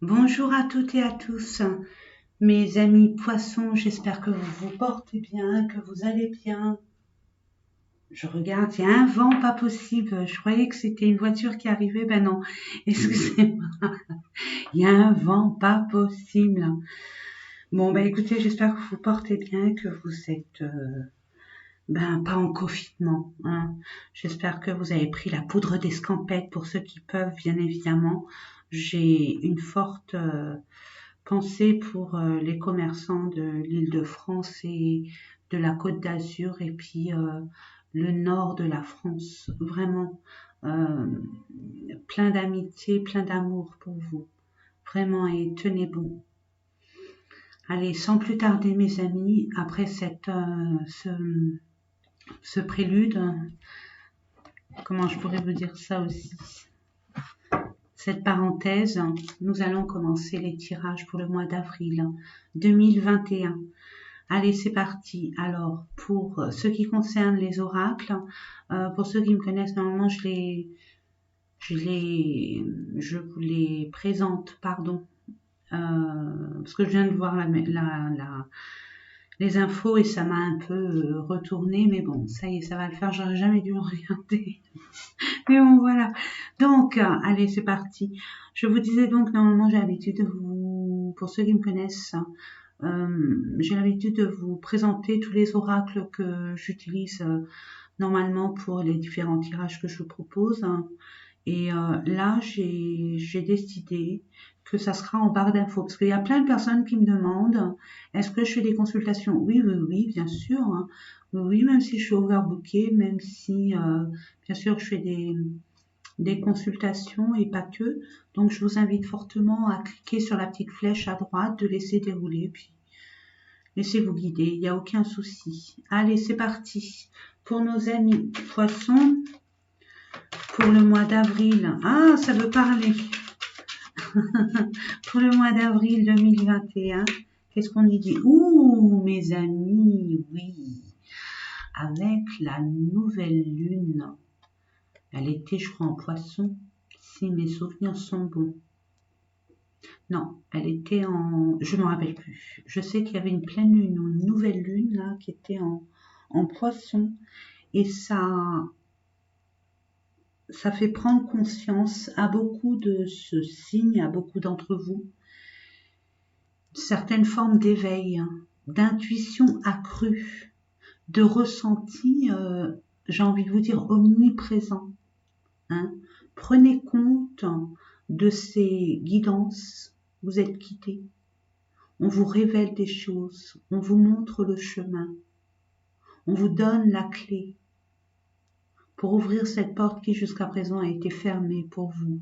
Bonjour à toutes et à tous, mes amis poissons, j'espère que vous vous portez bien, que vous allez bien. Je regarde, il y a un vent pas possible, je croyais que c'était une voiture qui arrivait, ben non, excusez-moi, il y a un vent pas possible. Bon, ben écoutez, j'espère que vous vous portez bien, que vous êtes pas en confinement, hein. J'espère que vous avez pris la poudre d'escampette pour ceux qui peuvent, bien évidemment. J'ai une forte pensée pour les commerçants de l'Île-de-France et de la Côte d'Azur et puis le nord de la France. Vraiment, euh, plein d'amitié, plein d'amour pour vous. Vraiment, et tenez bon. Allez, sans plus tarder, mes amis, après ce prélude, comment je pourrais vous dire ça aussi, cette parenthèse, nous allons commencer les tirages pour le mois d'avril 2021. Allez, c'est parti. Alors, pour ce qui concerne les oracles, pour ceux qui me connaissent, normalement, je vous les présente, pardon, parce que je viens de voir les infos et ça m'a un peu retourné, mais bon, ça y est, ça va le faire. J'aurais jamais dû regarder. Mais bon, voilà. Donc, allez, c'est parti. Je vous disais donc, normalement, j'ai l'habitude de vous, pour ceux qui me connaissent, j'ai l'habitude de vous présenter tous les oracles que j'utilise normalement pour les différents tirages que je vous propose. Et là, j'ai décidé que ça sera en barre d'infos. Parce qu'il y a plein de personnes qui me demandent, est-ce que je fais des consultations? Oui, oui, oui, bien sûr, hein. Oui, oui, même si je suis overbookée, même si, bien sûr, je fais des consultations et pas que. Donc, je vous invite fortement à cliquer sur la petite flèche à droite, de laisser dérouler, puis laissez-vous guider, il n'y a aucun souci. Allez, c'est parti. Pour nos amis poissons, pour le mois d'avril. Ah, ça veut parler. Pour le mois d'avril 2021, qu'est-ce qu'on y dit? Ouh, mes amis, oui. Avec la nouvelle lune. Elle était, je crois, en poisson, si mes souvenirs sont bons. Non, elle était en... Je ne me rappelle plus. Je sais qu'il y avait une pleine lune ou une nouvelle lune, là, qui était en poisson. Et ça fait prendre conscience à beaucoup de ce signe, à beaucoup d'entre vous, certaines formes d'éveil, hein, d'intuition accrue, de ressenti, j'ai envie de vous dire, omniprésent, hein. Prenez compte de ces guidances, vous êtes quittés. On vous révèle des choses, on vous montre le chemin, on vous donne la clé pour ouvrir cette porte qui jusqu'à présent a été fermée pour vous.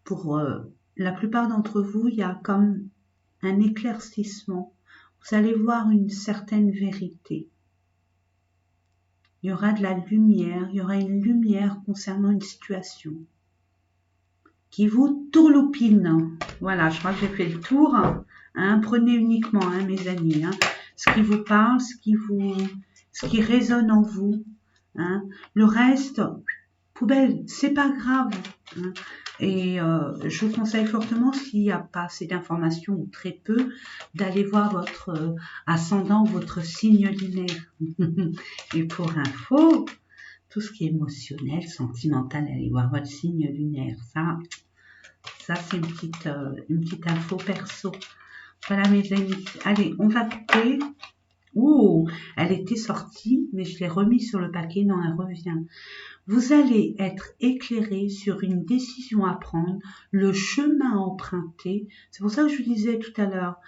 Pour la plupart d'entre vous, il y a comme un éclaircissement. Vous allez voir une certaine vérité. Il y aura de la lumière, il y aura une lumière concernant une situation qui vous tourloupine. Voilà, je crois que j'ai fait le tour. Hein, prenez uniquement, hein, mes amis, hein, ce qui vous parle, ce qui résonne en vous. Hein. Le reste, poubelle, c'est pas grave. Hein. Et je vous conseille fortement, s'il n'y a pas assez d'informations ou très peu, d'aller voir votre ascendant ou votre signe lunaire. Et pour info, tout ce qui est émotionnel, sentimental, allez voir votre signe lunaire. Ça c'est une petite info perso. Voilà mes amis. Allez, on va couper. Ouh, elle était sortie, mais je l'ai remis sur le paquet. Non, elle revient. Vous allez être éclairé sur une décision à prendre, le chemin à emprunter. C'est pour ça que je vous disais tout à l'heure,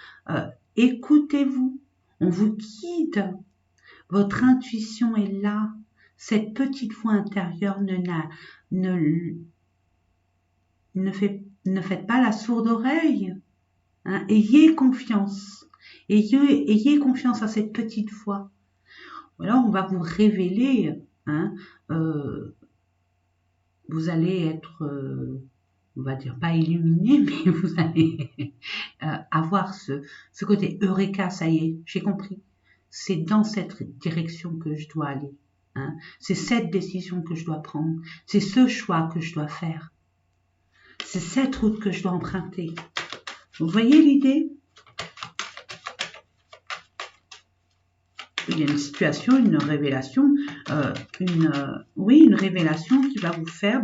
écoutez-vous, on vous guide. Votre intuition est là. Cette petite voix intérieure ne, ne faites pas la sourde oreille. Hein. Ayez confiance. Ayez confiance à cette petite voix. Ou alors on va vous révéler, hein, vous allez être, on va dire pas illuminé, mais vous allez avoir ce côté Eureka, ça y est, j'ai compris. C'est dans cette direction que je dois aller. Hein. C'est cette décision que je dois prendre. C'est ce choix que je dois faire. C'est cette route que je dois emprunter. Vous voyez l'idée? Il y a une situation, une révélation, oui, une révélation qui va vous faire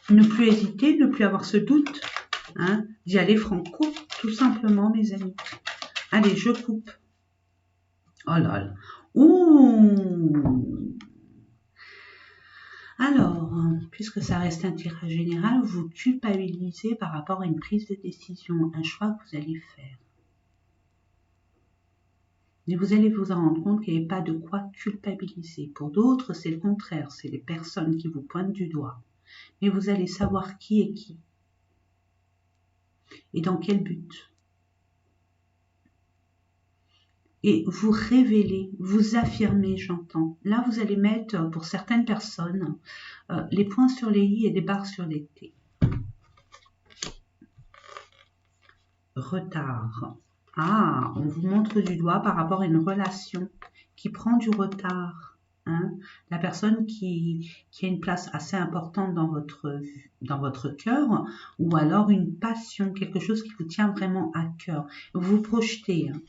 ne plus hésiter, ne plus avoir ce doute, hein, d'y aller franco, tout simplement, mes amis. Allez, je coupe. Oh là là. Ouh. Alors, puisque ça reste un tirage général, vous culpabilisez par rapport à une prise de décision, un choix que vous allez faire. Et vous allez vous en rendre compte qu'il n'y a pas de quoi culpabiliser. Pour d'autres, c'est le contraire, c'est les personnes qui vous pointent du doigt. Mais vous allez savoir qui est qui et dans quel but. Et vous révélez, vous affirmez, j'entends. Là, vous allez mettre, pour certaines personnes, les points sur les i et des barres sur les t. Retard. Ah, on vous montre du doigt par rapport à une relation qui prend du retard. Hein, la personne qui a une place assez importante dans votre cœur, ou alors une passion, quelque chose qui vous tient vraiment à cœur. Vous vous projetez. Hein.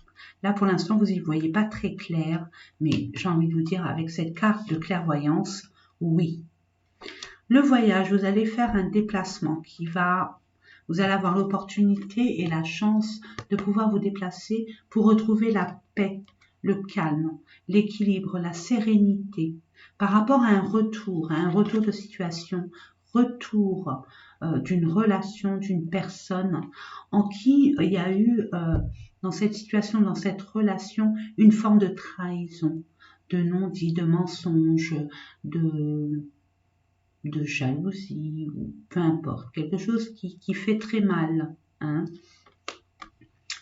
Là, pour l'instant, vous n'y voyez pas très clair, mais j'ai envie de vous dire, avec cette carte de clairvoyance, oui. Le voyage, vous allez faire un déplacement qui va... Vous allez avoir l'opportunité et la chance de pouvoir vous déplacer pour retrouver la paix, le calme, l'équilibre, la sérénité par rapport à un retour de situation, retour d'une relation, d'une personne en qui il y a eu dans cette situation, dans cette relation, une forme de trahison, de non-dit, de mensonge, de jalousie, ou peu importe, quelque chose qui fait très mal, hein,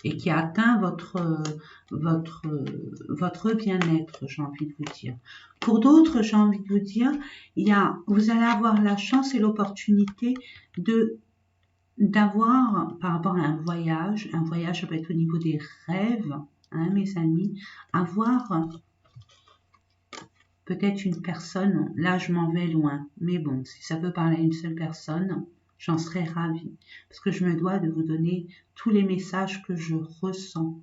et qui atteint votre bien-être, j'ai envie de vous dire. Pour d'autres, j'ai envie de vous dire, vous allez avoir la chance et l'opportunité d'avoir, par rapport à un voyage, ça peut être au niveau des rêves, hein, mes amis, avoir peut-être une personne, là je m'en vais loin, mais bon, si ça peut parler à une seule personne, j'en serais ravie, parce que je me dois de vous donner tous les messages que je ressens,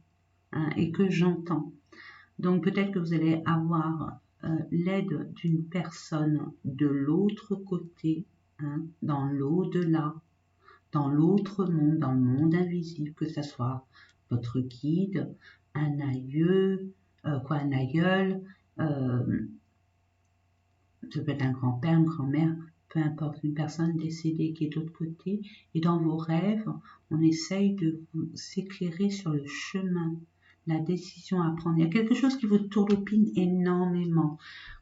hein, et que j'entends. Donc peut-être que vous allez avoir l'aide d'une personne de l'autre côté, hein, dans l'au-delà, dans l'autre monde, dans le monde invisible, que ce soit votre guide, un aïeux, un aïeul, ça peut être un grand-père, une grand-mère, peu importe, une personne décédée qui est de l'autre côté. Et dans vos rêves, on essaye de vous éclairer sur le chemin, la décision à prendre. Il y a quelque chose qui vous tourlopine énormément.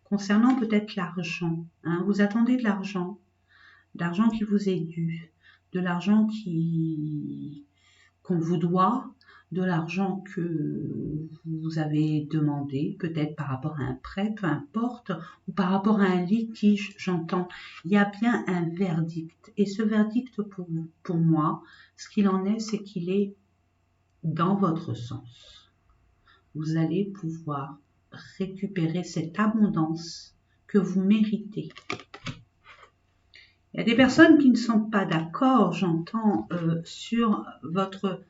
Concernant peut-être l'argent, hein, vous attendez de l'argent qui vous est dû, de l'argent qu'on vous doit, de l'argent que vous avez demandé, peut-être par rapport à un prêt, peu importe, ou par rapport à un litige, j'entends. Il y a bien un verdict. Et ce verdict, pour moi, ce qu'il en est, c'est qu'il est dans votre sens. Vous allez pouvoir récupérer cette abondance que vous méritez. Il y a des personnes qui ne sont pas d'accord, j'entends, sur votre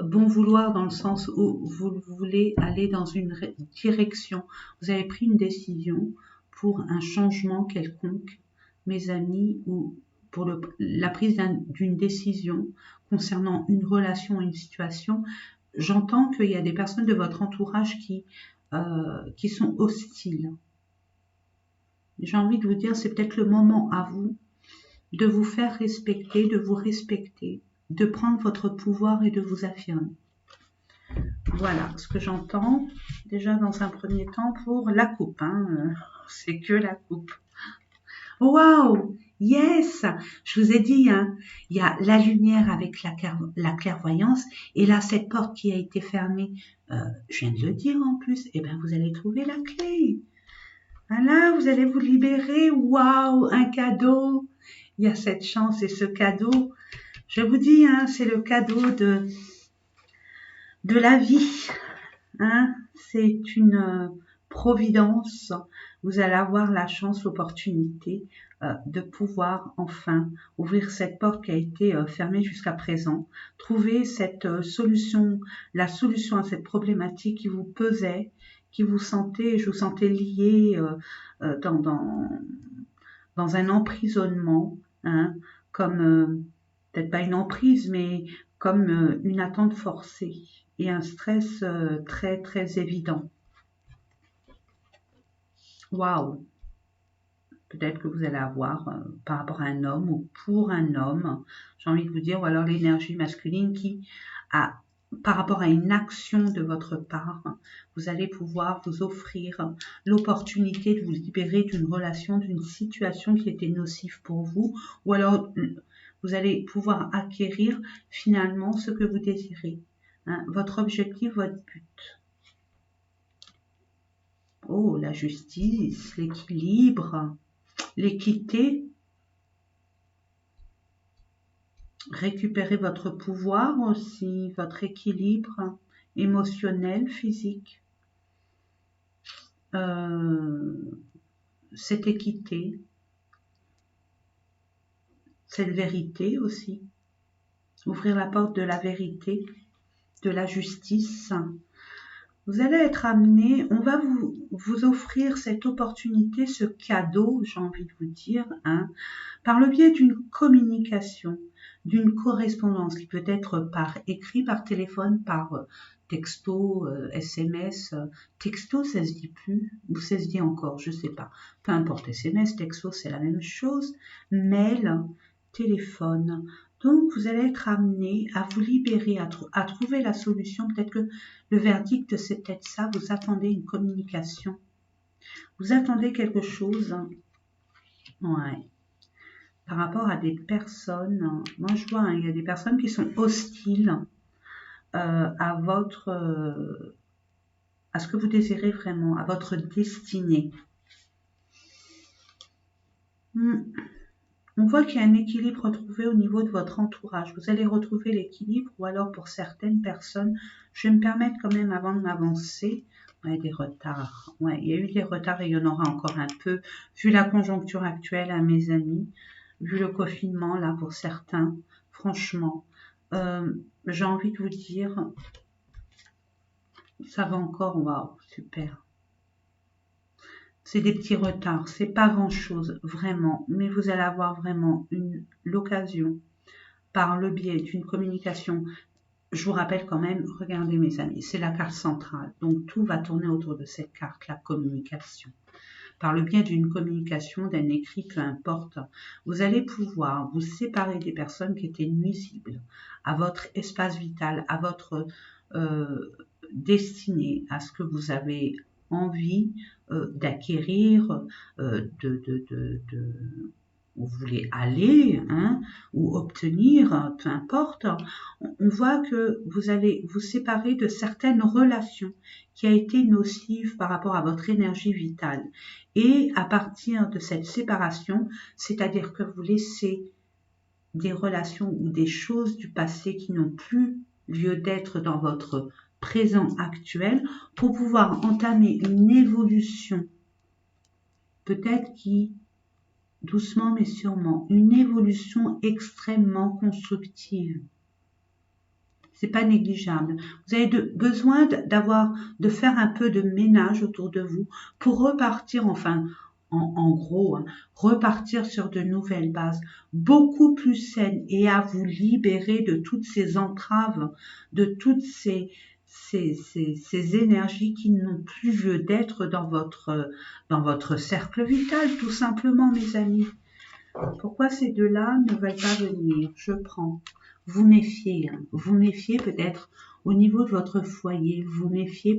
bon vouloir, dans le sens où vous voulez aller dans une direction. Vous avez pris une décision pour un changement quelconque, mes amis, ou pour la prise d'une décision concernant une relation, une situation. J'entends qu'il y a des personnes de votre entourage qui sont hostiles. J'ai envie de vous dire, c'est peut-être le moment à vous de vous faire respecter, de vous respecter, de prendre votre pouvoir et de vous affirmer. Voilà ce que j'entends déjà dans un premier temps pour la coupe. Hein. C'est que la coupe. Waouh! Yes! Je vous ai dit, hein, il y a la lumière avec la clairvoyance, et là, cette porte qui a été fermée, je viens de le dire en plus, et bien vous allez trouver la clé. Voilà, vous allez vous libérer. Waouh, un cadeau. Il y a cette chance et ce cadeau. Je vous dis, hein, c'est le cadeau de la vie. Hein. C'est une providence. vous allez avoir la chance, l'opportunité de pouvoir enfin ouvrir cette porte qui a été fermée jusqu'à présent, trouver cette solution, la solution à cette problématique qui vous pesait, qui vous sentez, je vous sentais lié dans un emprisonnement, hein, comme peut-être pas une emprise, mais comme une attente forcée et un stress très très évident. Waouh! Peut-être que vous allez avoir par rapport à un homme ou pour un homme, j'ai envie de vous dire, ou alors l'énergie masculine qui a par rapport à une action de votre part, vous allez pouvoir vous offrir l'opportunité de vous libérer d'une relation, d'une situation qui était nocive pour vous, ou alors vous allez pouvoir acquérir finalement ce que vous désirez, hein, votre objectif, votre but. Oh, la justice, l'équilibre, l'équité, récupérer votre pouvoir aussi, votre équilibre émotionnel, physique, cette équité, cette vérité aussi, ouvrir la porte de la vérité, de la justice. Vous allez être amené, on va vous offrir cette opportunité, ce cadeau, j'ai envie de vous dire, hein, par le biais d'une communication, d'une correspondance qui peut être par écrit, par téléphone, par texto, SMS. Texto, ça se dit plus, ou ça se dit encore, je sais pas. Peu importe, SMS, texto, c'est la même chose. Mail, téléphone. Donc, vous allez être amené à vous libérer, à trouver la solution. Peut-être que le verdict, c'est peut-être ça. Vous attendez une communication. Vous attendez quelque chose. Ouais. Par rapport à des personnes, moi je vois, hein, il y a des personnes qui sont hostiles à à ce que vous désirez vraiment, à votre destinée. On voit qu'il y a un équilibre retrouvé au niveau de votre entourage. Vous allez retrouver l'équilibre, ou alors pour certaines personnes, je vais me permettre quand même avant de m'avancer, ouais, des retards. Ouais, il y a eu des retards et il y en aura encore un peu, vu la conjoncture actuelle, à mes amis, vu le confinement là pour certains, franchement, j'ai envie de vous dire, ça va encore, waouh, super. C'est des petits retards, c'est pas grand chose, vraiment, mais vous allez avoir vraiment l'occasion, par le biais d'une communication. Je vous rappelle quand même, regardez mes amis, c'est la carte centrale, donc tout va tourner autour de cette carte, la communication. Par le biais d'une communication, d'un écrit, peu importe, vous allez pouvoir vous séparer des personnes qui étaient nuisibles à votre espace vital, à votre destinée, à ce que vous avez envie d'acquérir, où vous voulez aller, hein, ou obtenir, peu importe. On voit que vous allez vous séparer de certaines relations qui a été nocive par rapport à votre énergie vitale. Et à partir de cette séparation, c'est-à-dire que vous laissez des relations ou des choses du passé qui n'ont plus lieu d'être dans votre présent actuel pour pouvoir entamer une évolution, peut-être qui, doucement mais sûrement, une évolution extrêmement constructive. C'est pas négligeable. Vous avez besoin de faire un peu de ménage autour de vous pour repartir, enfin, en gros, hein, repartir sur de nouvelles bases, beaucoup plus saines, et à vous libérer de toutes ces entraves, de toutes ces énergies qui n'ont plus lieu d'être dans votre cercle vital, tout simplement, mes amis. Pourquoi ces deux-là ne veulent pas venir? Je prends. Vous méfiez, hein. Vous méfiez peut-être au niveau de votre foyer, vous méfiez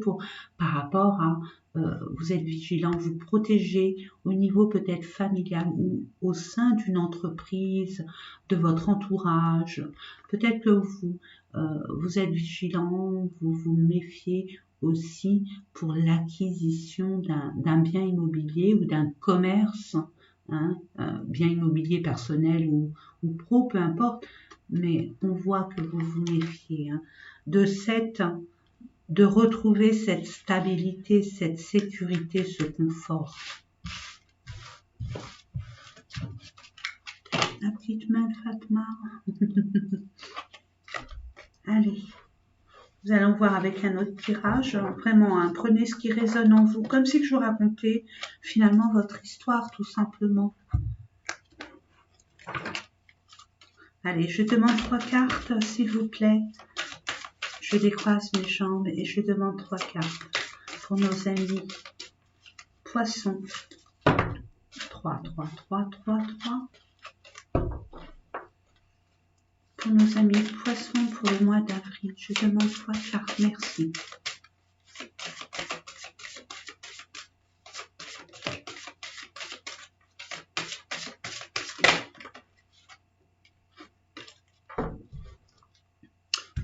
par rapport à, vous êtes vigilant, vous protégez au niveau peut-être familial ou au sein d'une entreprise, de votre entourage. Peut-être que vous êtes vigilant, vous vous méfiez aussi pour l'acquisition d'un bien immobilier ou d'un commerce, hein, bien immobilier personnel ou pro, peu importe, mais on voit que vous vous méfiez, hein, de retrouver cette stabilité, cette sécurité, ce confort. La petite main de Fatma. Allez. Nous allons voir avec un autre tirage. Vraiment, hein, prenez ce qui résonne en vous. Comme si je vous racontais finalement votre histoire, tout simplement. Allez, je demande 3 cartes, s'il vous plaît. Je décroise mes jambes et je demande 3 cartes pour nos amis poissons. 3, 3, 3, 3, 3. Pour nos amis poissons pour le mois d'avril. Je demande 3 cartes. Merci.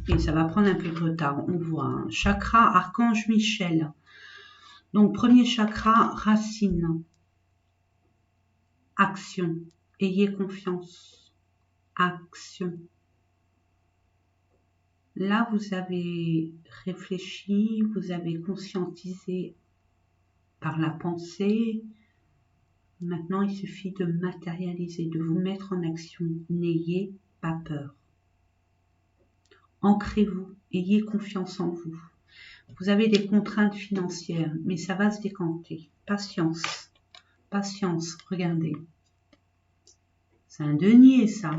Et ça va prendre un peu de retard. On voit un chakra Archange Michel. Donc, premier chakra, racine. Action. Ayez confiance. Action. Là, vous avez réfléchi, vous avez conscientisé par la pensée. Maintenant, il suffit de matérialiser, de vous mettre en action. N'ayez pas peur. Ancrez-vous, ayez confiance en vous. Vous avez des contraintes financières, mais ça va se décanter. Patience, patience, regardez. C'est un denier, ça.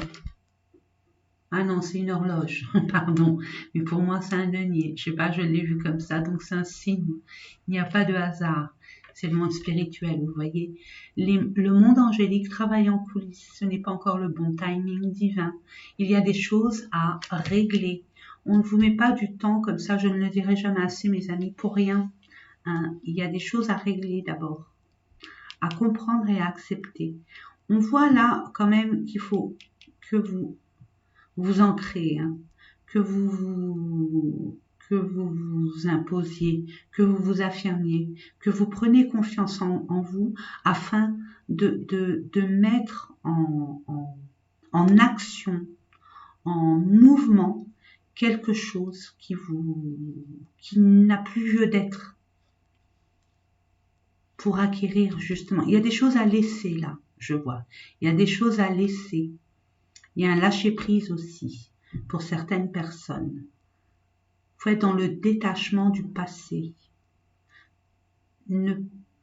Ah non, c'est une horloge, pardon. Mais pour moi, c'est un denier. Je sais pas, je l'ai vu comme ça, donc c'est un signe. Il n'y a pas de hasard. C'est le monde spirituel, vous voyez. Le monde angélique travaille en coulisses. Ce n'est pas encore le bon timing divin. Il y a des choses à régler. On ne vous met pas du temps comme ça, je ne le dirai jamais assez, mes amis, pour rien. Hein. Il y a des choses à régler d'abord, à comprendre et à accepter. On voit là quand même qu'il faut que vous vous ancrez, hein, que vous vous imposiez, que vous vous affirmiez, que vous preniez confiance en vous afin de mettre en action, en mouvement, quelque chose qui n'a plus lieu d'être pour acquérir justement. Il y a des choses à laisser là, je vois. Il y a des choses à laisser. Il y a un lâcher-prise aussi pour certaines personnes. Il faut être dans le détachement du passé. Ne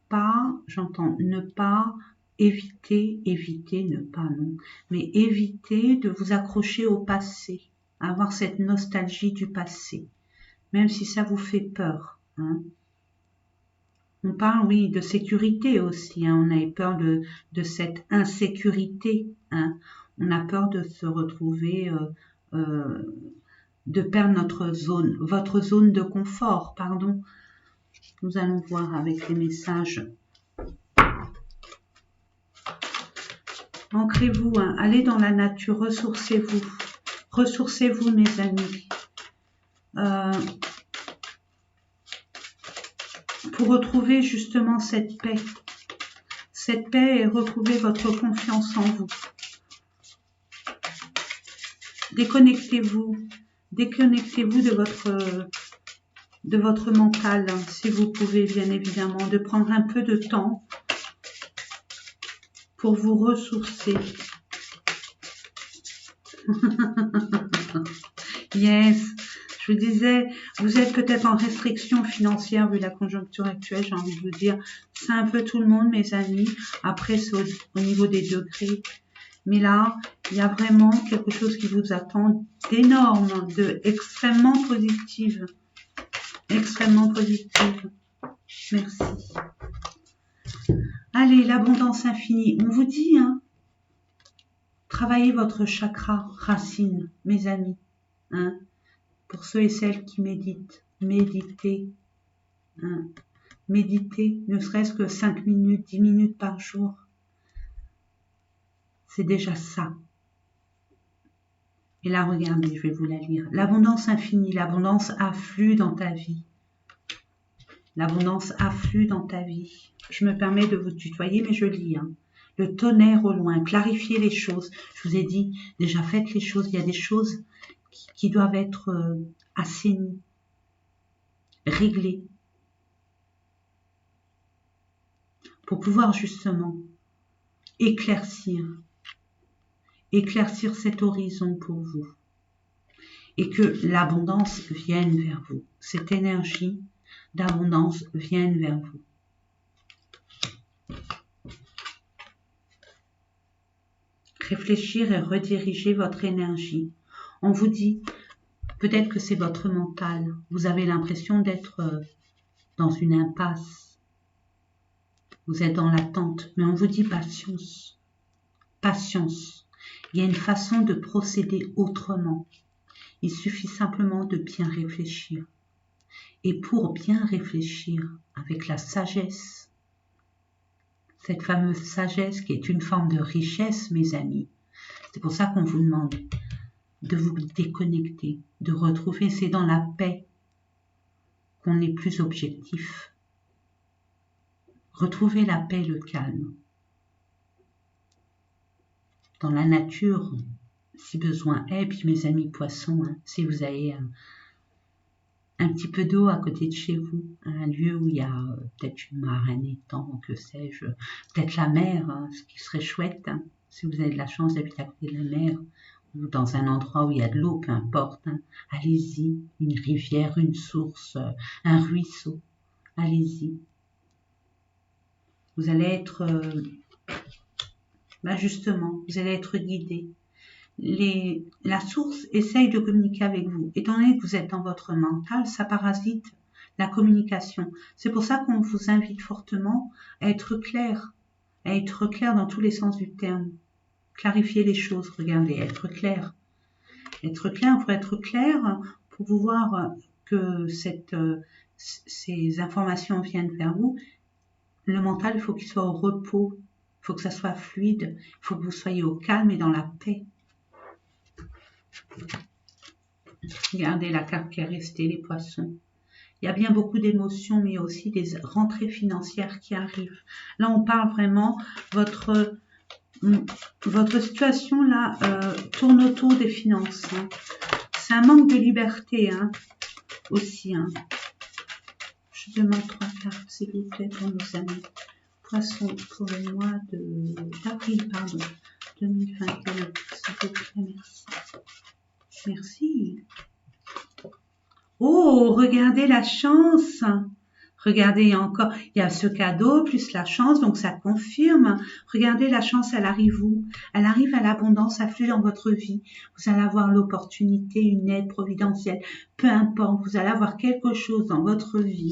pas, j'entends, ne pas éviter, ne pas non, mais éviter de vous accrocher au passé, avoir cette nostalgie du passé, même si ça vous fait peur. Hein. On parle, oui, de sécurité aussi, hein. On a peur de cette insécurité. Hein. On a peur de se retrouver, de perdre votre zone de confort, pardon. Nous allons voir avec les messages. Ancrez-vous, hein. Allez dans la nature, ressourcez-vous. Ressourcez-vous, mes amis. Pour retrouver justement cette paix. Cette paix et retrouver votre confiance en vous. Déconnectez-vous. Déconnectez-vous de votre mental, hein, si vous pouvez, bien évidemment, de prendre un peu de temps pour vous ressourcer. Yes, je vous disais, vous êtes peut-être en restriction financière vu la conjoncture actuelle, j'ai envie de vous dire, c'est un peu tout le monde, mes amis. Après, c'est au niveau des degrés. Mais là, il y a vraiment quelque chose qui vous attend d'énorme, extrêmement positive. Extrêmement positive. Merci. Allez, l'abondance infinie. On vous dit, hein, travaillez votre chakra racine, mes amis. Hein, pour ceux et celles qui méditent, méditez. Hein, méditez, ne serait-ce que 5 minutes, 10 minutes par jour. C'est déjà ça. Et là, regardez, je vais vous la lire. L'abondance infinie, l'abondance afflue dans ta vie. L'abondance afflue dans ta vie. Je me permets de vous tutoyer, mais je lis. Hein. Le tonnerre au loin, clarifiez les choses. Je vous ai dit, déjà faites les choses. Il y a des choses qui doivent être assainies, réglées, pour pouvoir justement éclaircir éclaircir cet horizon pour vous et que l'abondance vienne vers vous. Cette énergie d'abondance vienne vers vous. Réfléchir et rediriger votre énergie. On vous dit, peut-être que c'est votre mental. Vous avez l'impression d'être dans une impasse. Vous êtes dans l'attente, mais on vous dit patience. Patience. Il y a une façon de procéder autrement. Il suffit simplement de bien réfléchir. Et pour bien réfléchir avec la sagesse, cette fameuse sagesse qui est une forme de richesse, mes amis, c'est pour ça qu'on vous demande de vous déconnecter, de retrouver, c'est dans la paix qu'on est plus objectif. Retrouvez la paix, le calme. Dans la nature, si besoin est, puis mes amis poissons, si vous avez un petit peu d'eau à côté de chez vous, un lieu où il y a peut-être une mare, un étang, que sais-je, peut-être la mer, ce qui serait chouette, si vous avez de la chance d'habiter à côté de la mer, ou dans un endroit où il y a de l'eau, peu importe, allez-y, une rivière, une source, un ruisseau, allez-y. Vous allez être, justement, vous allez être guidé. La source essaye de communiquer avec vous. Étant donné que vous êtes dans votre mental, ça parasite la communication. C'est pour ça qu'on vous invite fortement à être clair dans tous les sens du terme. Clarifier les choses, regardez, être clair. Être clair, pour pouvoir que ces informations viennent vers vous. Le mental, il faut qu'il soit au repos, il faut que ça soit fluide, il faut que vous soyez au calme et dans la paix. Regardez la carte qui est restée, les poissons. Il y a bien beaucoup d'émotions, mais il y a aussi des rentrées financières qui arrivent. Là, on parle vraiment, votre situation là tourne autour des finances. C'est un manque de liberté aussi. Je demande 3 cartes, s'il vous plaît, pour nos amis. Poissons pour le mois d'avril, 2021. S'il vous plaît, merci. Merci. Oh, regardez la chance. Regardez encore, il y a ce cadeau plus la chance, donc ça confirme. Regardez, la chance, elle arrive où? Elle arrive à l'abondance, afflue dans votre vie. Vous allez avoir l'opportunité, une aide providentielle. Peu importe, vous allez avoir quelque chose dans votre vie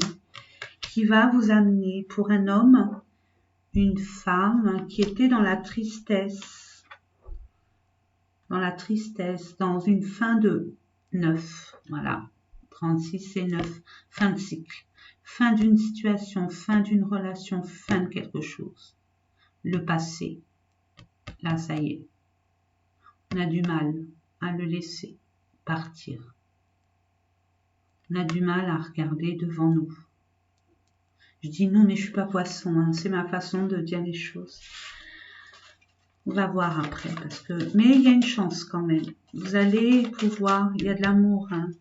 qui va vous amener pour un homme, une femme qui était dans la tristesse, dans une fin de 9, voilà, 36 et 9, fin de cycle, fin d'une situation, fin d'une relation, fin de quelque chose. Le passé, là ça y est, on a du mal à le laisser partir. On a du mal à regarder devant nous. Je dis nous, mais je suis pas poisson, c'est ma façon de dire les choses. On va voir après, mais il y a une chance quand même. Vous allez pouvoir, il y a de l'amour, il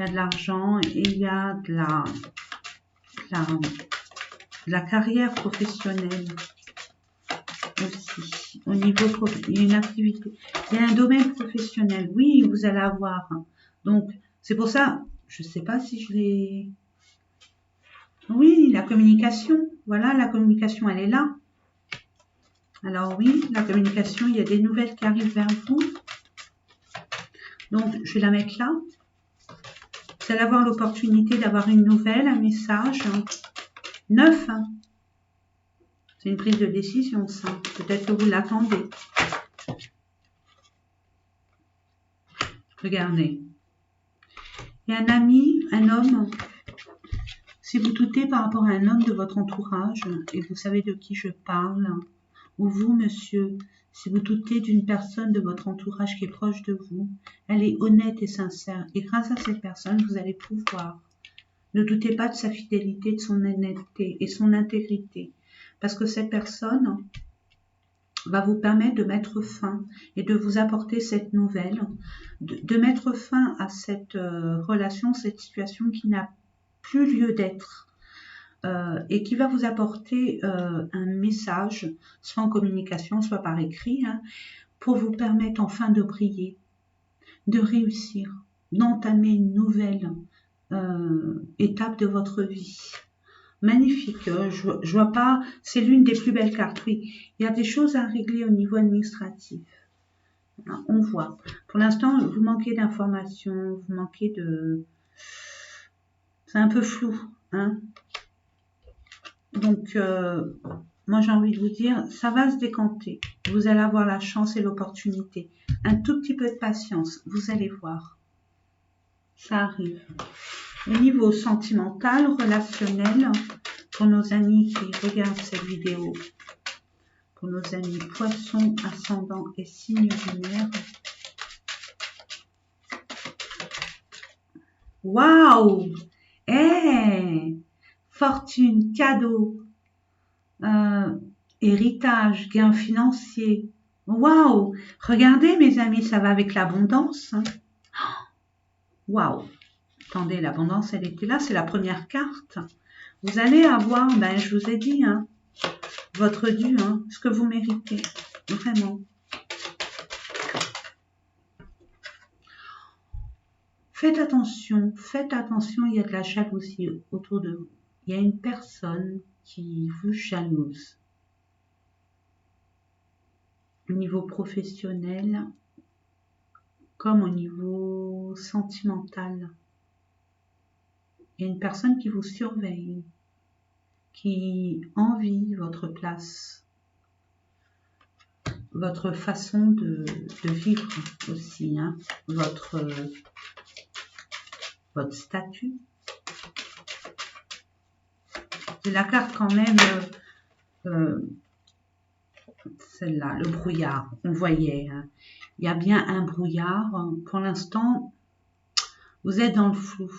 y a de l'argent et il y a de la carrière professionnelle aussi. Au niveau il y a une activité, il y a un domaine professionnel. Oui, vous allez avoir. Donc c'est pour ça, je sais pas si je l'ai. Oui, la communication. Voilà, la communication, elle est là. Alors oui, la communication, il y a des nouvelles qui arrivent vers vous. Donc, je vais la mettre là. Vous allez avoir l'opportunité d'avoir une nouvelle, un message. 9. C'est une prise de décision, ça. Peut-être que vous l'attendez. Regardez. Il y a un ami, un homme. Si vous doutez par rapport à un homme de votre entourage, et vous savez de qui je parle, ou vous, monsieur, si vous doutez d'une personne de votre entourage qui est proche de vous, elle est honnête et sincère. Et grâce à cette personne, vous allez pouvoir. Ne doutez pas de sa fidélité, de son honnêteté et son intégrité. Parce que cette personne va vous permettre de mettre fin et de vous apporter cette nouvelle, de mettre fin à cette relation, cette situation qui n'a plus lieu d'être. et qui va vous apporter un message, soit en communication, soit par écrit, hein, pour vous permettre enfin de briller, de réussir, d'entamer une nouvelle étape de votre vie. Magnifique, je vois pas, c'est l'une des plus belles cartes, oui. Il y a des choses à régler au niveau administratif. On voit. Pour l'instant, vous manquez d'informations, vous manquez de... C'est un peu flou, hein. Donc, moi j'ai envie de vous dire, ça va se décanter. Vous allez avoir la chance et l'opportunité. Un tout petit peu de patience, vous allez voir. Ça arrive. Au niveau sentimental, relationnel, pour nos amis qui regardent cette vidéo, pour nos amis poissons, ascendants et signes lunaires. Waouh! Fortune, cadeau, héritage, gain financier. Waouh! Regardez mes amis, ça va avec l'abondance. Waouh! Attendez, l'abondance, elle était là, c'est la première carte. Vous allez avoir, ben je vous ai dit, hein, votre dû, hein, ce que vous méritez, vraiment. Faites attention, il y a de la jalousie autour de vous. Il y a une personne qui vous jalouse. Au niveau professionnel, comme au niveau sentimental. Il y a une personne qui vous surveille, qui envie votre place, votre façon de vivre aussi, hein, votre statut. C'est la carte quand même, celle-là, le brouillard, on voyait, hein. Il y a bien un brouillard, pour l'instant, vous êtes dans le flou,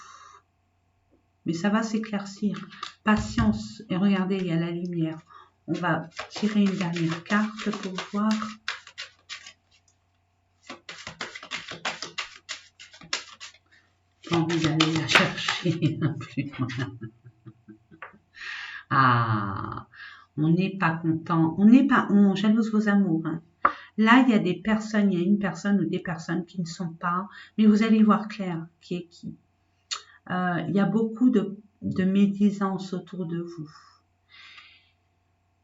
mais ça va s'éclaircir. Patience, et regardez, il y a la lumière. On va tirer une dernière carte pour voir. J'ai envie d'aller la chercher plus loin. Ah, on n'est pas content, on jalouse vos amours, hein. Là, il y a des personnes, il y a une personne ou des personnes qui ne sont pas, mais vous allez voir clair qui est qui. Il y a beaucoup de médisance autour de vous.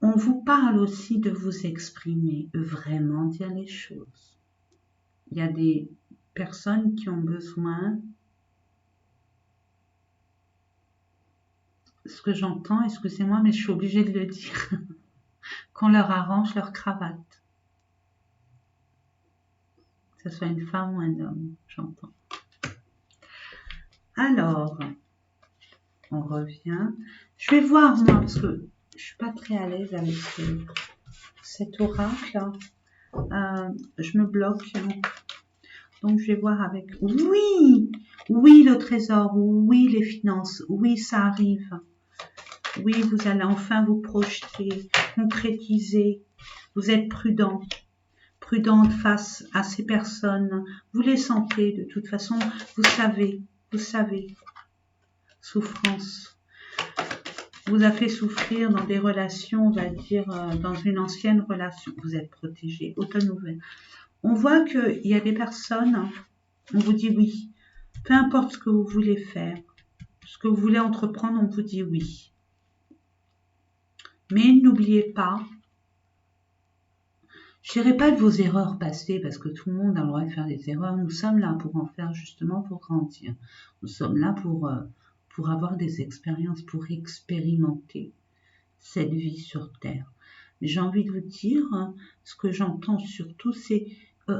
On vous parle aussi de vous exprimer, vraiment dire les choses. Il y a des personnes qui ont besoin, ce que j'entends, excusez-moi, mais je suis obligée de le dire, qu'on leur arrange leur cravate. Que ce soit une femme ou un homme, j'entends. Alors, on revient. Je vais voir, moi, parce que je suis pas très à l'aise avec cet oracle. Je me bloque. Donc, je vais voir avec... Oui! Oui, le trésor. Oui, les finances. Oui, ça arrive. Oui, vous allez enfin vous projeter, concrétiser. Vous êtes prudent. Prudente face à ces personnes. Vous les sentez de toute façon. Vous savez. Souffrance. Vous a fait souffrir dans des relations, on va dire, dans une ancienne relation. Vous êtes protégé. Automne nouvelle. On voit qu'il y a des personnes, on vous dit oui. Peu importe ce que vous voulez faire, ce que vous voulez entreprendre, on vous dit oui. Mais n'oubliez pas, je ne dirais pas de vos erreurs passées, parce que tout le monde a le droit de faire des erreurs. Nous sommes là pour en faire justement pour grandir. Nous sommes là pour avoir des expériences, pour expérimenter cette vie sur Terre. Mais j'ai envie de vous dire, hein, ce que j'entends surtout, c'est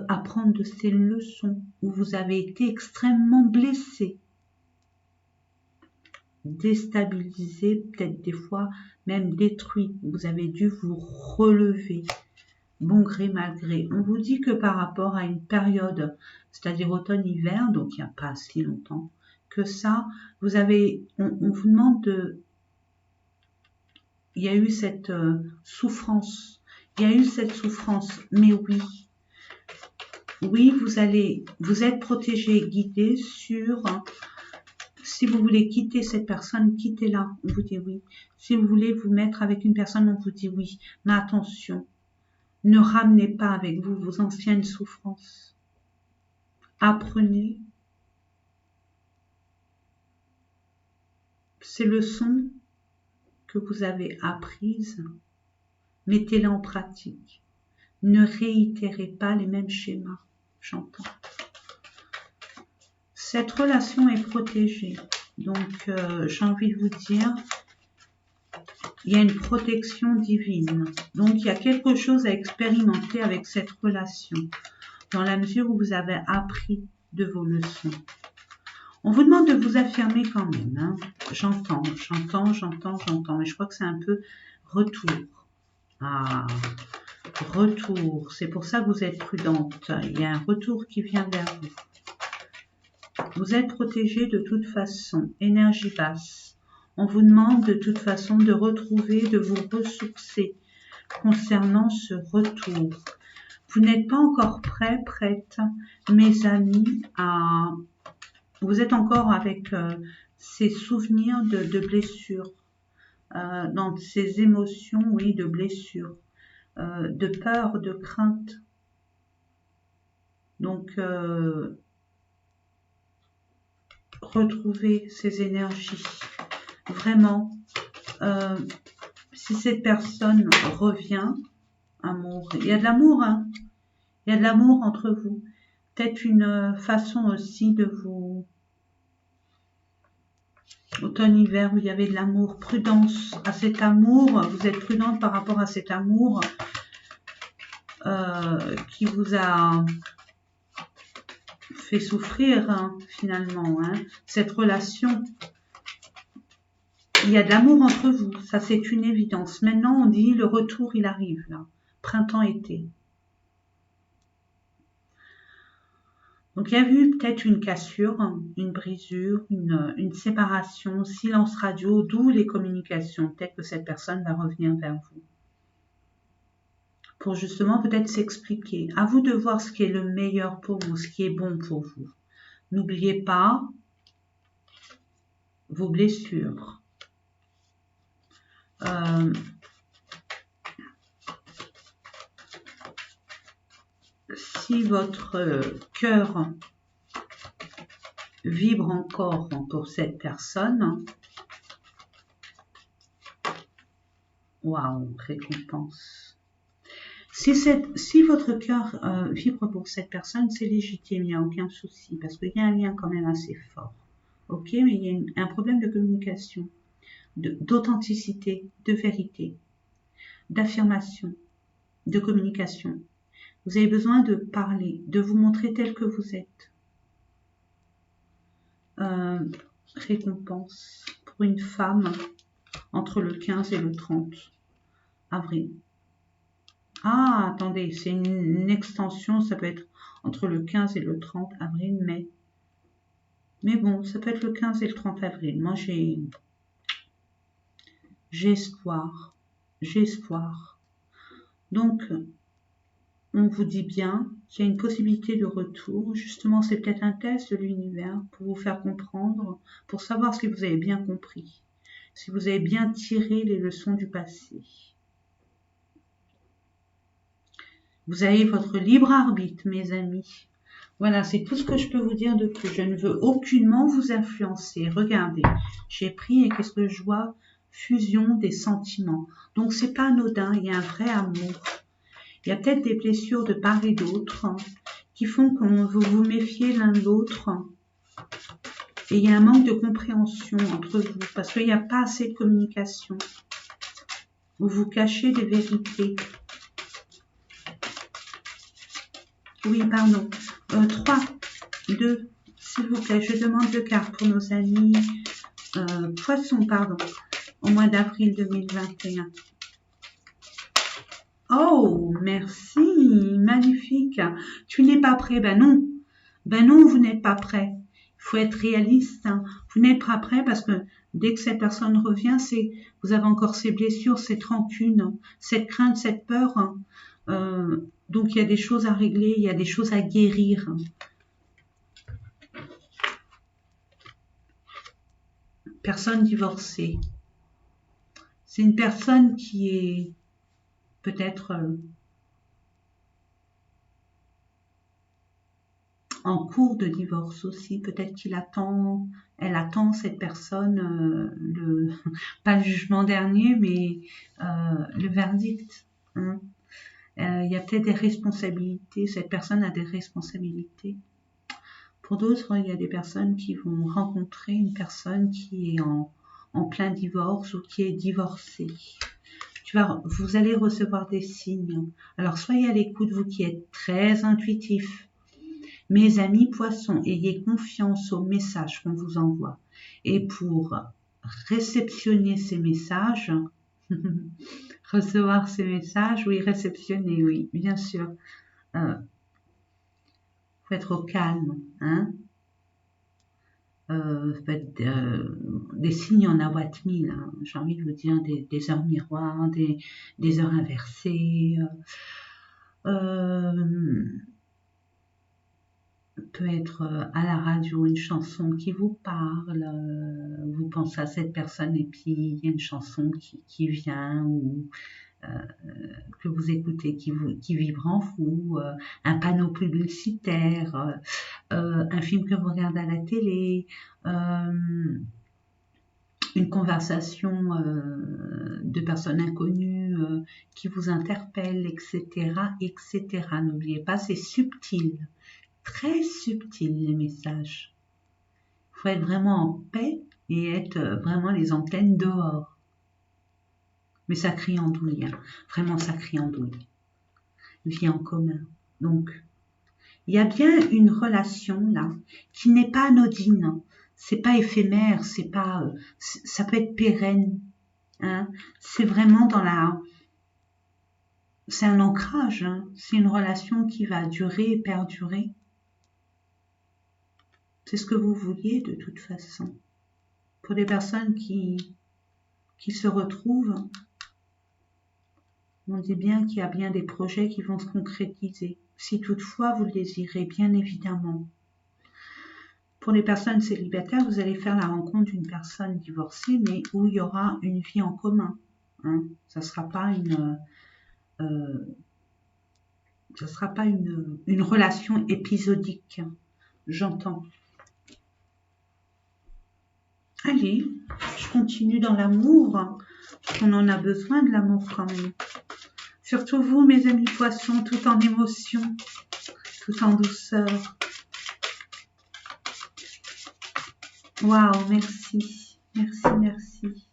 apprendre de ces leçons où vous avez été extrêmement blessé, déstabilisé, peut-être des fois même détruit. Vous avez dû vous relever. Bon gré, mal gré. On vous dit que par rapport à une période, c'est-à-dire automne-hiver, donc il n'y a pas si longtemps que ça, vous avez, on vous demande de, il y a eu cette souffrance, mais oui, vous êtes protégé, guidé sur Si vous voulez quitter cette personne, quittez-la, on vous dit oui. Si vous voulez vous mettre avec une personne, on vous dit oui. Mais attention, ne ramenez pas avec vous vos anciennes souffrances. Apprenez ces leçons que vous avez apprises, mettez-les en pratique. Ne réitérez pas les mêmes schémas, j'entends. Cette relation est protégée, donc j'ai envie de vous dire, il y a une protection divine. Donc il y a quelque chose à expérimenter avec cette relation, dans la mesure où vous avez appris de vos leçons. On vous demande de vous affirmer quand même. Hein. J'entends, mais je crois que c'est un peu retour. Ah, retour. C'est pour ça que vous êtes prudente. Il y a un retour qui vient vers vous. Vous êtes protégé de toute façon. Énergie basse. On vous demande de toute façon de retrouver, de vous ressourcer concernant ce retour. Vous n'êtes pas encore prêt, prête, mes amis, à... Vous êtes encore avec ces souvenirs de blessures, dans ces émotions, oui, de blessures, de peur, de crainte. Donc, retrouvez ces énergies. Vraiment, si cette personne revient, amour, il y a de l'amour, hein, il y a de l'amour entre vous. Peut-être une façon aussi de vous... Automne-hiver où il y avait de l'amour, prudence à cet amour, vous êtes prudente par rapport à cet amour qui vous a fait souffrir hein, finalement, hein. Cette relation, il y a de l'amour entre vous, ça c'est une évidence. Maintenant on dit le retour il arrive là, printemps-été. Donc il y a eu peut-être une cassure, une brisure, une séparation, silence radio, d'où les communications. Peut-être que cette personne va revenir vers vous. Pour justement peut-être s'expliquer. À vous de voir ce qui est le meilleur pour vous, ce qui est bon pour vous. N'oubliez pas vos blessures. Si votre cœur vibre encore pour cette personne, waouh, récompense. Si votre cœur vibre pour cette personne, c'est légitime, il n'y a aucun souci, parce qu'il y a un lien quand même assez fort. Ok, mais il y a un problème de communication, d'authenticité, de vérité, d'affirmation, de communication. Vous avez besoin de parler, de vous montrer tel que vous êtes. Récompense pour une femme entre le 15 et le 30 avril. Ah, attendez, c'est une extension, ça peut être entre le 15 et le 30 avril, mai. Mais bon, ça peut être le 15 et le 30 avril. Moi, j'ai espoir. J'ai espoir. Donc, on vous dit bien qu'il y a une possibilité de retour. Justement, c'est peut-être un test de l'univers pour vous faire comprendre, pour savoir si vous avez bien compris, si vous avez bien tiré les leçons du passé. Vous avez votre libre arbitre, mes amis. Voilà, c'est tout ce que je peux vous dire de plus. Je ne veux aucunement vous influencer. Regardez, j'ai pris et qu'est-ce que je vois? Fusion des sentiments. Donc, c'est pas anodin, il y a un vrai amour. Il y a peut-être des blessures de part et d'autre hein, qui font que vous vous méfiez l'un de l'autre. Et il y a un manque de compréhension entre vous parce qu'il n'y a pas assez de communication. Vous vous cachez des vérités. Oui, pardon. 3, 2, s'il vous plaît, je demande 2 cartes pour nos amis poissons, pardon, au mois d'avril 2021. Oh, merci, magnifique. Tu n'es pas prêt, ben non, vous n'êtes pas prêt. Il faut être réaliste, hein. Vous n'êtes pas prêt parce que dès que cette personne revient, vous avez encore ces blessures, cette rancune, cette crainte, cette peur. Donc il y a des choses à régler, il y a des choses à guérir. personne divorcée. C'est une personne qui est peut-être en cours de divorce aussi. Peut-être elle attend cette personne, pas le jugement dernier, mais le verdict. Hein. Il y a peut-être des responsabilités. Cette personne a des responsabilités. Pour d'autres, il y a des personnes qui vont rencontrer une personne qui est en plein divorce ou qui est divorcée. Vous allez recevoir des signes. Alors, soyez à l'écoute, vous qui êtes très intuitifs. Mes amis poissons, ayez confiance aux messages qu'on vous envoie. Et pour réceptionner ces messages, recevoir ces messages, oui, réceptionner, oui, bien sûr. Faut être au calme, hein. Des signes en boîte mille, hein. J'ai envie de vous dire des heures miroirs, des heures inversées, peut être à la radio une chanson qui vous parle, vous pensez à cette personne et puis il y a une chanson qui vient ou que vous écoutez qui vibre en vous, un panneau publicitaire, un film que vous regardez à la télé, une conversation de personnes inconnues qui vous interpellent, etc., etc. N'oubliez pas, c'est subtil, très subtil les messages. Il faut être vraiment en paix et être vraiment les antennes dehors. Mais ça crie andouille, hein. Vraiment ça crie andouille. Vie en commun. Donc, il y a bien une relation là qui n'est pas anodine. C'est pas éphémère, ça peut être pérenne. Hein. C'est vraiment c'est un ancrage. Hein. C'est une relation qui va durer et perdurer. C'est ce que vous vouliez de toute façon. Pour les personnes qui se retrouvent, on dit bien qu'il y a bien des projets qui vont se concrétiser. Si toutefois vous le désirez, bien évidemment. Pour les personnes célibataires, vous allez faire la rencontre d'une personne divorcée, mais où il y aura une vie en commun. Hein. Ça ne sera pas une relation épisodique. J'entends. Allez, je continue dans l'amour. On en a besoin de l'amour quand même. Surtout vous, mes amis poissons, tout en émotion, tout en douceur. Waouh, merci, merci, merci.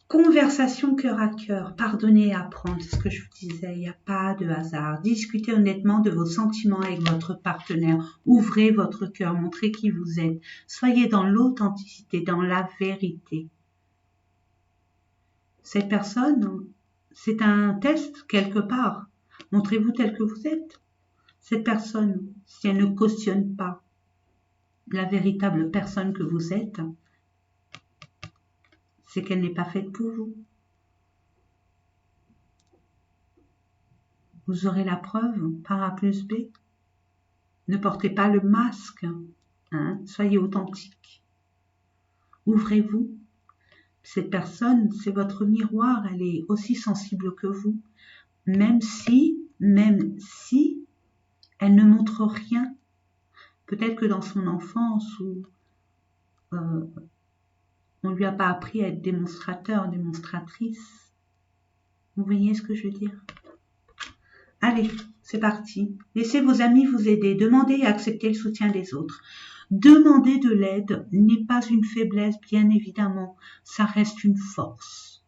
Conversation cœur à cœur, pardonner et apprendre, c'est ce que je vous disais, il n'y a pas de hasard. Discutez honnêtement de vos sentiments avec votre partenaire, ouvrez votre cœur, montrez qui vous êtes, soyez dans l'authenticité, dans la vérité. Cette personne, c'est un test quelque part, montrez-vous tel que vous êtes. Cette personne, si elle ne cautionne pas la véritable personne que vous êtes, c'est qu'elle n'est pas faite pour vous. Vous aurez la preuve par A plus B. Ne portez pas le masque, hein, soyez authentique. Ouvrez-vous. Cette personne, c'est votre miroir, elle est aussi sensible que vous. Même si elle ne montre rien. Peut-être que dans son enfance, on ne lui a pas appris à être démonstrateur, démonstratrice. Vous voyez ce que je veux dire? Allez, c'est parti. Laissez vos amis vous aider. Demandez et acceptez le soutien des autres. Demander de l'aide n'est pas une faiblesse, bien évidemment. Ça reste une force.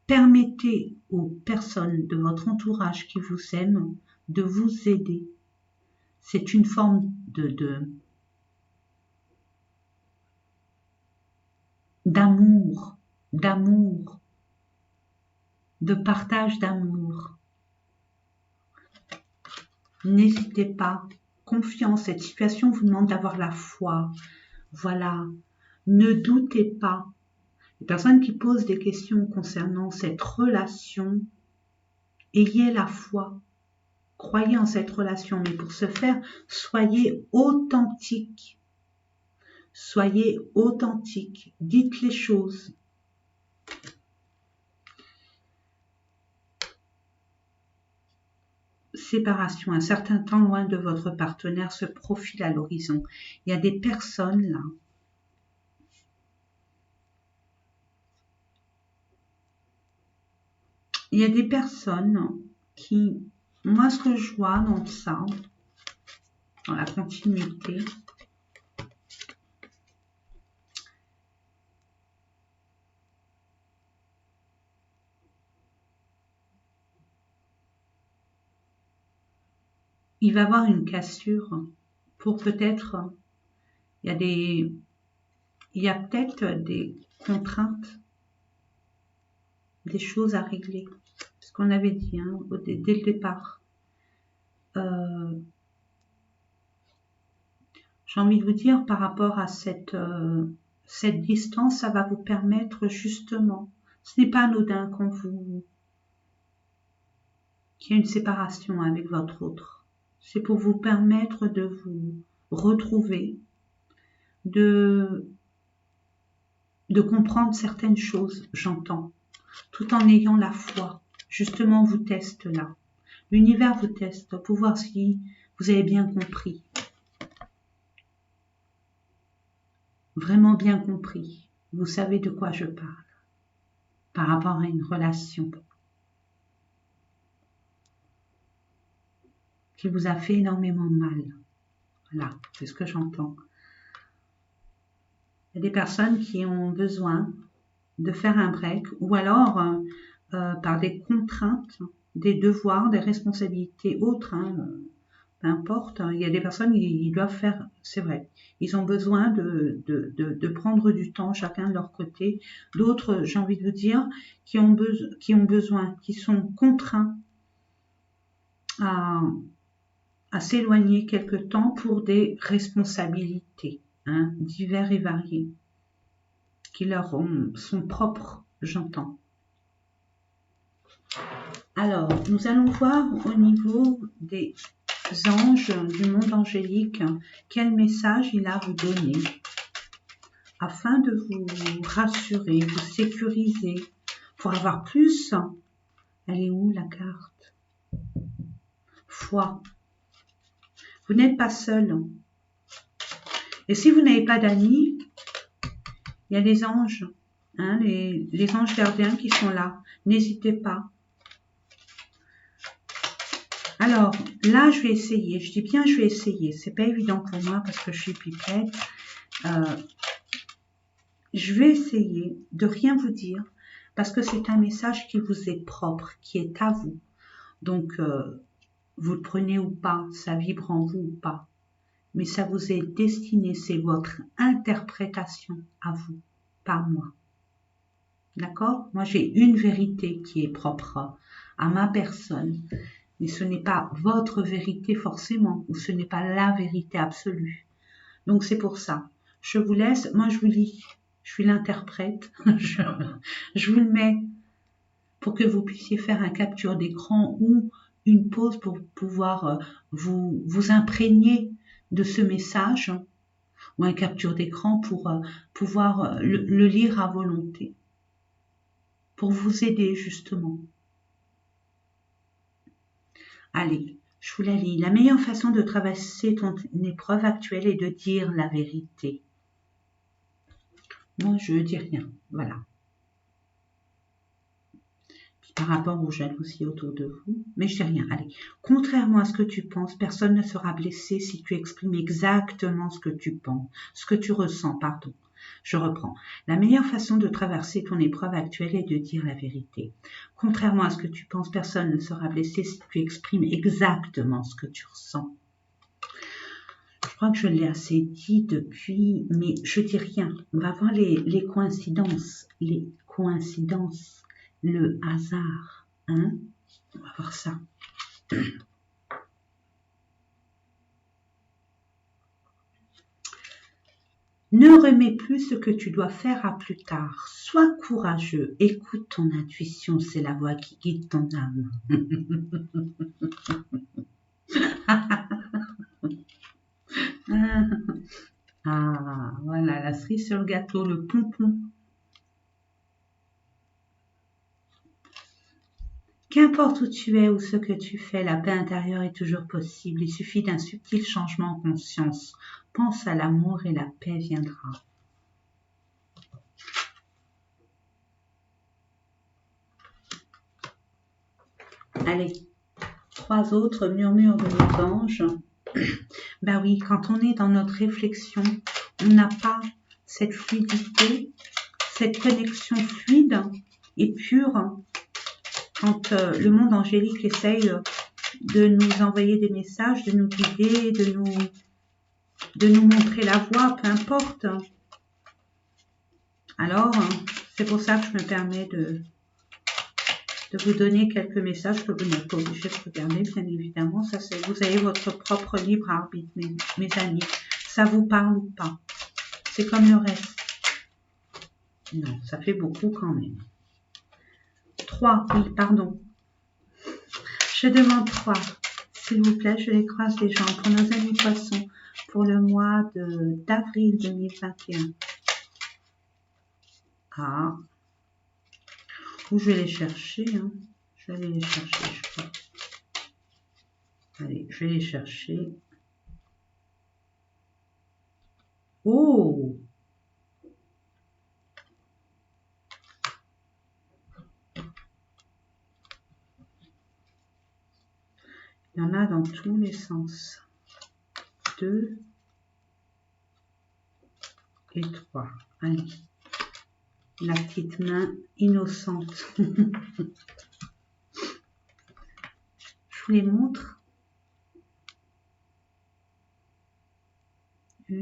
Permettez aux personnes de votre entourage qui vous aiment de vous aider. C'est une forme d'amour, de partage d'amour. N'hésitez pas, confiance, cette situation vous demande d'avoir la foi. Voilà, ne doutez pas. Les personnes qui posent des questions concernant cette relation, ayez la foi. Croyez en cette relation, mais pour ce faire, soyez authentique. Soyez authentique, dites les choses. Séparation, un certain temps loin de votre partenaire se profile à l'horizon. Il y a des personnes là. Il y a des personnes qui, moi ce que je vois dans ça, dans la continuité, il va y avoir une cassure pour peut-être, il y a peut-être des contraintes, des choses à régler. Ce qu'on avait dit hein, dès le départ. J'ai envie de vous dire par rapport à cette distance, ça va vous permettre justement, ce n'est pas anodin qu'il y ait une séparation avec votre autre. C'est pour vous permettre de vous retrouver, de comprendre certaines choses, j'entends, tout en ayant la foi. Justement, on vous teste là. L'univers vous teste pour voir si vous avez bien compris. Vraiment bien compris. Vous savez de quoi je parle par rapport à une relation qui vous a fait énormément de mal. Voilà, c'est ce que j'entends. Il y a des personnes qui ont besoin de faire un break ou alors par des contraintes, des devoirs, des responsabilités autres, hein, peu importe. Il y a des personnes qui doivent faire, c'est vrai, ils ont besoin de prendre du temps chacun de leur côté. D'autres, j'ai envie de vous dire, qui ont besoin, qui sont contraints à s'éloigner quelque temps pour des responsabilités hein, divers et variées qui leur sont propres, j'entends. Alors, nous allons voir au niveau des anges du monde angélique quel message il a à vous donner afin de vous rassurer, vous sécuriser pour avoir plus. Elle est où la carte? Foi. Vous n'êtes pas seul. Et si vous n'avez pas d'amis, il y a les anges, hein, les anges gardiens qui sont là. N'hésitez pas. Alors, là, je vais essayer. Je dis bien, je vais essayer. C'est pas évident pour moi parce que je suis pipette. Je vais essayer de rien vous dire parce que c'est un message qui vous est propre, qui est à vous. Donc, vous le prenez ou pas, ça vibre en vous ou pas. Mais ça vous est destiné, c'est votre interprétation à vous, pas moi. D'accord? Moi, j'ai une vérité qui est propre à ma personne. Mais ce n'est pas votre vérité forcément, ou ce n'est pas la vérité absolue. Donc c'est pour ça. Je vous laisse, moi je vous lis, je suis l'interprète, je vous le mets pour que vous puissiez faire un capture d'écran ou une pause pour pouvoir vous imprégner de ce message, ou un capture d'écran pour pouvoir le lire à volonté, pour vous aider justement. Allez, je vous la lis. La meilleure façon de traverser ton épreuve actuelle est de dire la vérité. Moi, je ne dis rien. Voilà. Puis par rapport aux jalousies autour de vous, mais je dis rien. Allez. Contrairement à ce que tu penses, personne ne sera blessé si tu exprimes exactement ce que tu penses, ce que tu ressens, pardon. Je reprends. La meilleure façon de traverser ton épreuve actuelle est de dire la vérité. Contrairement à ce que tu penses, personne ne sera blessé si tu exprimes exactement ce que tu ressens. Je crois que je l'ai assez dit depuis, mais je dis rien. On va voir les coïncidences, le hasard. Hein? On va voir ça. Ne remets plus ce que tu dois faire à plus tard. Sois courageux. Écoute ton intuition. C'est la voix qui guide ton âme. Ah, voilà, la cerise sur le gâteau, le pompon. Qu'importe où tu es ou ce que tu fais, la paix intérieure est toujours possible. Il suffit d'un subtil changement en conscience. Pense à l'amour et la paix viendra. Allez, 3 autres murmures de nos anges. Ben oui, quand on est dans notre réflexion, on n'a pas cette fluidité, cette connexion fluide et pure. Quand le monde angélique essaye de nous envoyer des messages, de nous guider, de nous montrer la voie, peu importe. Alors, c'est pour ça que je me permets de vous donner quelques messages que vous n'êtes pas obligé de regarder, bien évidemment. Ça, vous avez votre propre libre arbitre, mes amis. Ça vous parle ou pas? C'est comme le reste. Non, ça fait beaucoup quand même. 3, oui, pardon. Je demande 3. S'il vous plaît, je les croise les gens pour nos amis poissons pour le mois d'avril 2021. Ah. Ou je vais les chercher. Hein. Je vais aller les chercher, je crois. Allez, je vais les chercher. Oh! Il y en a dans tous les sens. 2 et 3. Allez. La petite main innocente. Je vous les montre. 1.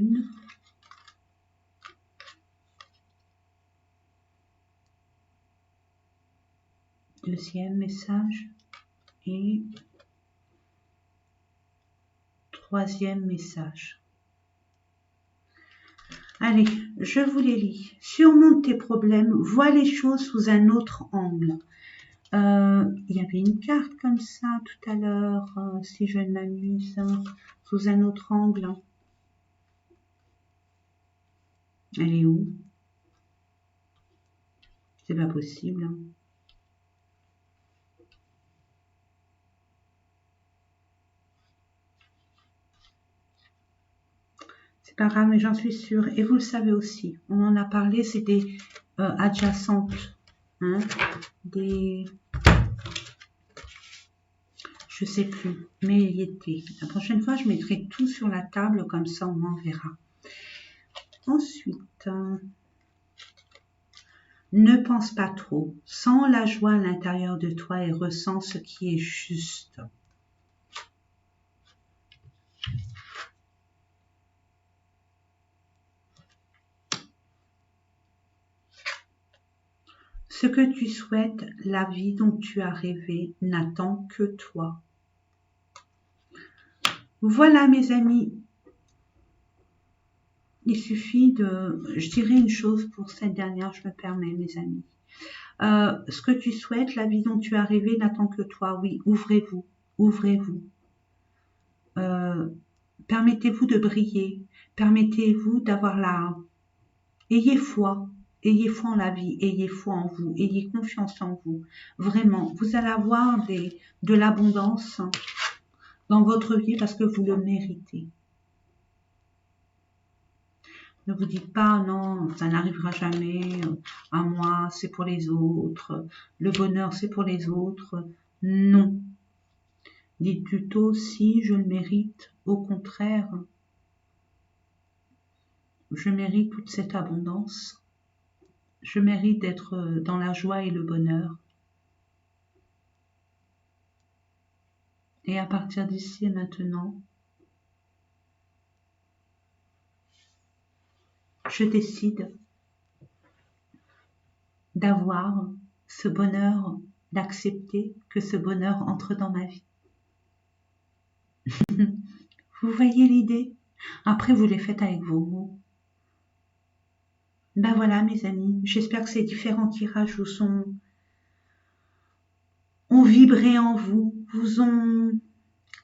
Deuxième message. Et 3e message. Allez, je vous les lis. Surmonte tes problèmes, vois les choses sous un autre angle. Il y avait une carte comme ça tout à l'heure, si je ne m'amuse, sous un autre angle. Elle est où? C'est pas possible. C'est pas grave, mais j'en suis sûre. Et vous le savez aussi. On en a parlé, c'est des adjacentes. Hein, des... Je sais plus. Mais il y était. La prochaine fois, je mettrai tout sur la table, comme ça on en verra. Ensuite, ne pense pas trop. Sens la joie à l'intérieur de toi et ressens ce qui est juste. Ce que tu souhaites, la vie dont tu as rêvé, n'attend que toi. Voilà mes amis, il suffit de... Je dirais une chose pour cette dernière, je me permets mes amis. Ce que tu souhaites, la vie dont tu as rêvé, n'attend que toi. Oui, ouvrez-vous, ouvrez-vous. Permettez-vous de briller, permettez-vous d'avoir la... Ayez foi en la vie, ayez foi en vous, ayez confiance en vous. Vraiment, vous allez avoir de l'abondance dans votre vie parce que vous le méritez. Ne vous dites pas non, ça n'arrivera jamais à moi, c'est pour les autres, le bonheur c'est pour les autres. Non. Dites plutôt si je le mérite, au contraire, je mérite toute cette abondance. Je mérite d'être dans la joie et le bonheur. Et à partir d'ici et maintenant, je décide d'avoir ce bonheur, d'accepter que ce bonheur entre dans ma vie. Vous voyez l'idée? Après, vous les faites avec vos mots. Ben voilà, mes amis, j'espère que ces différents tirages ont vibré en vous, vous ont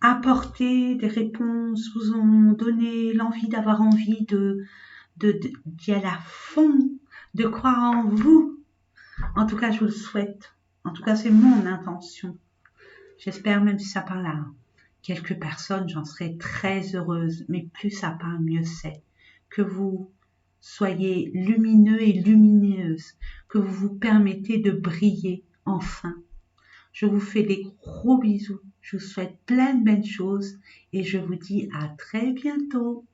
apporté des réponses, vous ont donné l'envie d'avoir envie d'y aller à fond, de croire en vous. En tout cas, je vous le souhaite. En tout cas, c'est mon intention. J'espère, même si ça parle à quelques personnes, j'en serai très heureuse. Mais plus ça parle, mieux c'est. Que vous soyez lumineux et lumineuse, que vous vous permettez de briller enfin. Je vous fais des gros bisous. Je vous souhaite plein de belles choses et je vous dis à très bientôt.